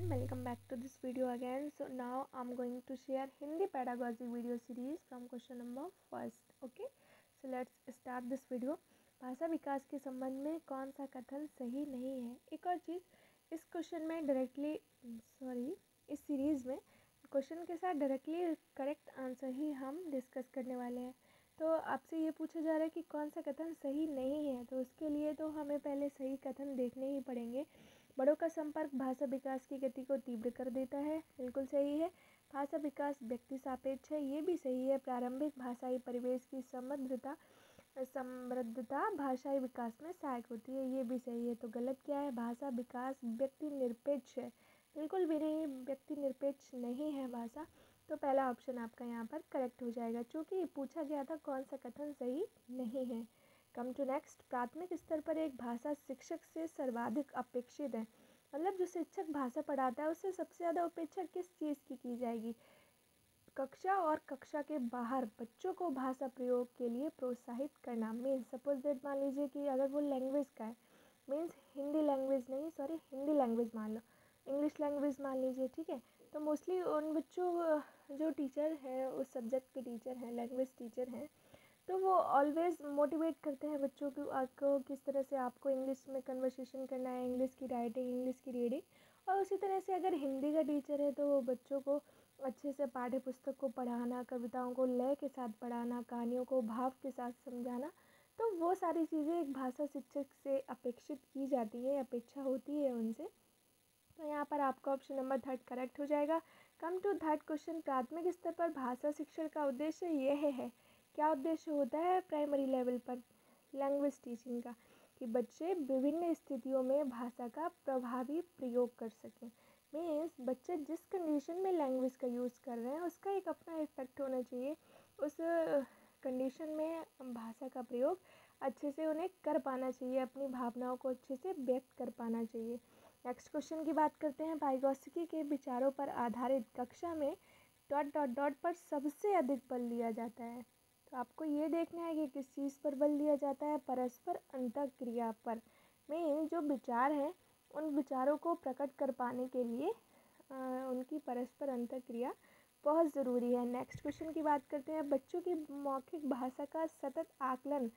welcome back to this video again. So now I'm going to share Hindi pedagogy video series from question number first. Okay, so let's start this video. भाषा विकास के संबंध में कौन सा कथन सही नहीं है। एक और चीज़, इस क्वेश्चन में इस सीरीज़ में क्वेश्चन के साथ डायरेक्टली करेक्ट आंसर ही हम डिस्कस करने वाले हैं। तो आपसे ये पूछा जा रहा है कि कौन सा कथन सही नहीं है, तो उसके लिए तो हमें पहले सही कथन देखने ही पड़ेंगे। बड़ों का संपर्क भाषा विकास की गति को तीव्र कर देता है, बिल्कुल सही है। भाषा विकास व्यक्ति सापेक्ष है, ये भी सही है। प्रारंभिक भाषाई परिवेश की समृद्धता भाषाई विकास में सहायक होती है, ये भी सही है। तो गलत क्या है? भाषा विकास व्यक्ति निरपेक्ष है, बिल्कुल भी नहीं, व्यक्ति निरपेक्ष नहीं है भाषा। तो पहला ऑप्शन आपका यहाँ पर करेक्ट हो जाएगा, क्योंकि पूछा गया था कौन सा कथन सही नहीं है। कम टू नेक्स्ट, प्राथमिक स्तर पर एक भाषा शिक्षक से सर्वाधिक अपेक्षित है। मतलब जो शिक्षक भाषा पढ़ाता है उससे सबसे ज़्यादा अपेक्षा किस चीज़ की जाएगी? कक्षा और कक्षा के बाहर बच्चों को भाषा प्रयोग के लिए प्रोत्साहित करना। मीन्स सपोज दैट, मान लीजिए कि अगर वो लैंग्वेज का है, मीन्स हिंदी लैंग्वेज मान लो, इंग्लिश लैंग्वेज मान लीजिए, ठीक है। तो मोस्टली उन बच्चों जो टीचर हैं, उस सब्जेक्ट के टीचर हैं, लैंग्वेज टीचर हैं, तो वो ऑलवेज़ मोटिवेट करते हैं बच्चों को किस तरह से आपको इंग्लिश में कन्वर्सेशन करना है, इंग्लिश की राइटिंग, इंग्लिश की रीडिंग। और उसी तरह से अगर हिंदी का टीचर है तो वो बच्चों को अच्छे से पाठ्य पुस्तक को पढ़ाना, कविताओं को लय के साथ पढ़ाना, कहानियों को भाव के साथ समझाना, तो वो सारी चीज़ें एक भाषा शिक्षक से अपेक्षित की जाती है, अपेक्षा होती है उनसे। तो यहाँ पर आपका ऑप्शन नंबर 3 करेक्ट हो जाएगा। कम टू थर्ड क्वेश्चन, प्राथमिक स्तर पर भाषा शिक्षण का उद्देश्य यह है। क्या उद्देश्य होता है प्राइमरी लेवल पर लैंग्वेज टीचिंग का? कि बच्चे विभिन्न स्थितियों में भाषा का प्रभावी प्रयोग कर सकें। मीन्स बच्चे जिस कंडीशन में लैंग्वेज का यूज़ कर रहे हैं उसका एक अपना इफेक्ट होना चाहिए, उस कंडीशन में भाषा का प्रयोग अच्छे से उन्हें कर पाना चाहिए, अपनी भावनाओं को अच्छे से व्यक्त कर पाना चाहिए। नेक्स्ट क्वेश्चन की बात करते हैं। वाइगोत्स्की के विचारों पर आधारित कक्षा में ... पर सबसे अधिक बल दिया जाता है। तो आपको ये देखना है कि किस चीज़ पर बल दिया जाता है? परस्पर अंतःक्रिया पर। में जो विचार हैं उन विचारों को प्रकट कर पाने के लिए उनकी परस्पर अंतःक्रिया बहुत ज़रूरी है। नेक्स्ट क्वेश्चन की बात करते हैं। बच्चों की मौखिक भाषा का सतत आकलन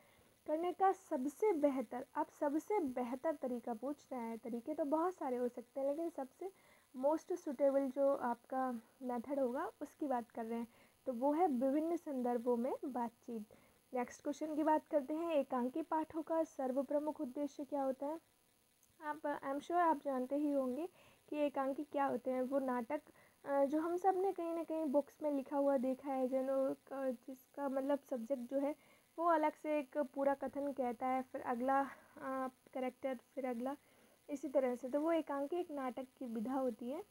करने का सबसे बेहतर तरीका पूछ रहा है। तरीके तो बहुत सारे हो सकते हैं, लेकिन सबसे मोस्ट सुटेबल जो आपका मेथड होगा उसकी बात कर रहे हैं, तो वो है विभिन्न संदर्भों में बातचीत। नेक्स्ट क्वेश्चन की बात करते हैं। एकांकी पाठों का सर्वप्रमुख उद्देश्य क्या होता है? आप आई एम श्योर आप जानते ही होंगे कि एकांकी क्या होते हैं। वो नाटक जो हम सब ने कहीं ना कहीं बुक्स में लिखा हुआ देखा है, जिसका मतलब सब्जेक्ट जो है वो अलग से एक पूरा कथन कहता है, फिर अगला कैरेक्टर, फिर अगला, इसी तरह से। तो वो एकांकी एक नाटक की विधा होती है।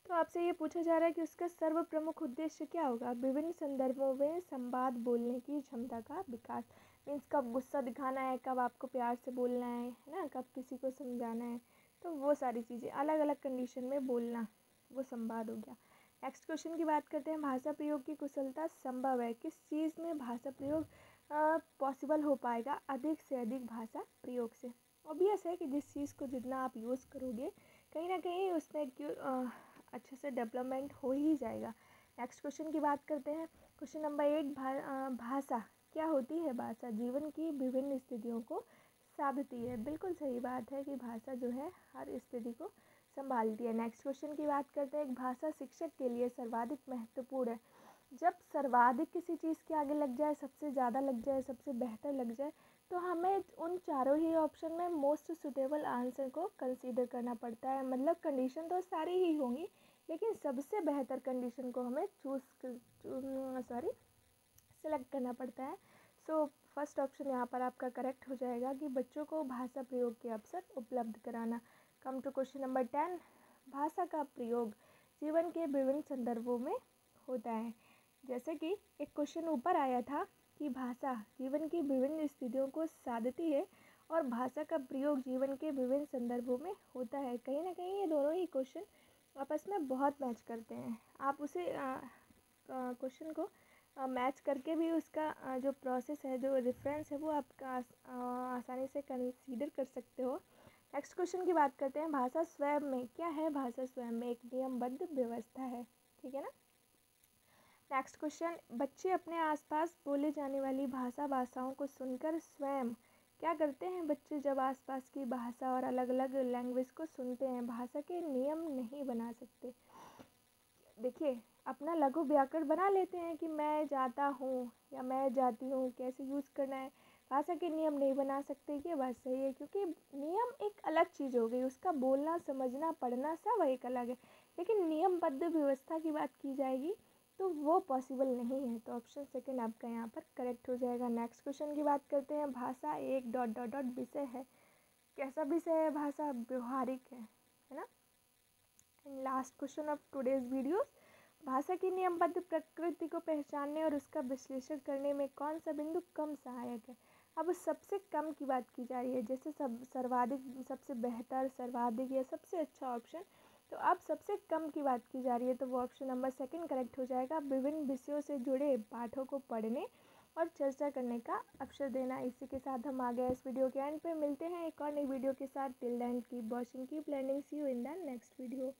तो आपसे ये पूछा जा रहा है कि उसका सर्वप्रमुख उद्देश्य क्या होगा? विभिन्न संदर्भों में संवाद बोलने की क्षमता का विकास। मीन्स कब गुस्सा दिखाना है, कब आपको प्यार से बोलना है ना, कब किसी को समझाना है, तो वो सारी चीज़ें अलग अलग कंडीशन में बोलना, वो संवाद हो गया। नेक्स्ट क्वेश्चन की बात करते हैं। भाषा प्रयोग की कुशलता संभव है। किस चीज़ में भाषा प्रयोग पॉसिबल हो पाएगा? अधिक से अधिक भाषा प्रयोग से। ऑब्वियस है कि जिस चीज़ को जितना आप यूज़ करोगे कहीं ना कहीं उसमें अच्छे से डेवलपमेंट हो ही जाएगा। नेक्स्ट क्वेश्चन की बात करते हैं। क्वेश्चन नंबर 8, भाषा क्या होती है? भाषा जीवन की विभिन्न स्थितियों को साधती है। बिल्कुल सही बात है कि भाषा जो है हर स्थिति को संभालती है। नेक्स्ट क्वेश्चन की बात करते हैं। एक भाषा शिक्षक के लिए सर्वाधिक महत्वपूर्ण है। जब सर्वाधिक किसी चीज़ के आगे लग जाए, सबसे ज़्यादा लग जाए, सबसे बेहतर लग जाए, तो हमें उन चारों ही ऑप्शन में मोस्ट सुटेबल आंसर को कंसीडर करना पड़ता है। मतलब कंडीशन तो सारी ही होंगी, लेकिन सबसे बेहतर कंडीशन को हमें सेलेक्ट करना पड़ता है। सो फर्स्ट ऑप्शन यहाँ पर आपका करेक्ट हो जाएगा कि बच्चों को भाषा प्रयोग के अवसर उपलब्ध कराना। कम टू क्वेश्चन नंबर 10, भाषा का प्रयोग जीवन के विभिन्न संदर्भों में होता है। जैसे कि एक क्वेश्चन ऊपर आया था कि भाषा जीवन की विभिन्न स्थितियों को साधती है और भाषा का प्रयोग जीवन के विभिन्न संदर्भों में होता है। कहीं ना कहीं ये दोनों ही क्वेश्चन आपस में बहुत मैच करते हैं। आप उसे क्वेश्चन को मैच करके भी उसका जो प्रोसेस है, जो रेफरेंस है, वो आप आसानी से कंसीडर कर सकते हो। नेक्स्ट क्वेश्चन की बात करते हैं। भाषा स्वयं में क्या है? भाषा स्वयं में एक नियमबद्ध व्यवस्था है, ठीक है ना। नेक्स्ट क्वेश्चन, बच्चे अपने आसपास बोले जाने वाली भाषाओं को सुनकर स्वयं क्या करते हैं? बच्चे जब आसपास की भाषा और अलग अलग लैंग्वेज को सुनते हैं, भाषा के नियम नहीं बना सकते। देखिए, अपना लघु व्याकरण बना लेते हैं कि मैं जाता हूँ या मैं जाती हूँ, कैसे यूज़ करना है। भाषा के नियम नहीं बना सकते, ये बात सही है, क्योंकि नियम एक अलग चीज़ हो गई, उसका बोलना, समझना, पढ़ना सब एक अलग है। लेकिन नियमबद्ध व्यवस्था की बात की जाएगी तो वो पॉसिबल नहीं है। तो ऑप्शन सेकंड आपका यहाँ पर करेक्ट हो जाएगा। नेक्स्ट क्वेश्चन की बात करते हैं। भाषा एक ... विषय है। कैसा विषय है? भाषा व्यवहारिक है ना। And last question of today's video, भाषा की नियमबद्ध प्रकृति को पहचानने और उसका विश्लेषण करने में कौन सा बिंदु कम सहायक है? अब सबसे कम की बात की जा रही है, जैसे सर्वाधिक, सबसे बेहतर, सर्वाधिक या सबसे अच्छा ऑप्शन। तो अब सबसे कम की बात की जा रही है, तो वो ऑप्शन नंबर सेकंड करेक्ट हो जाएगा। विभिन्न विषयों से जुड़े पाठों को पढ़ने और चर्चा करने का अवसर देना। इसी के साथ हम आ गए इस वीडियो के एंड पे। मिलते हैं एक और नई वीडियो के साथ। Till then keep watching, keep learning, see you in the next video.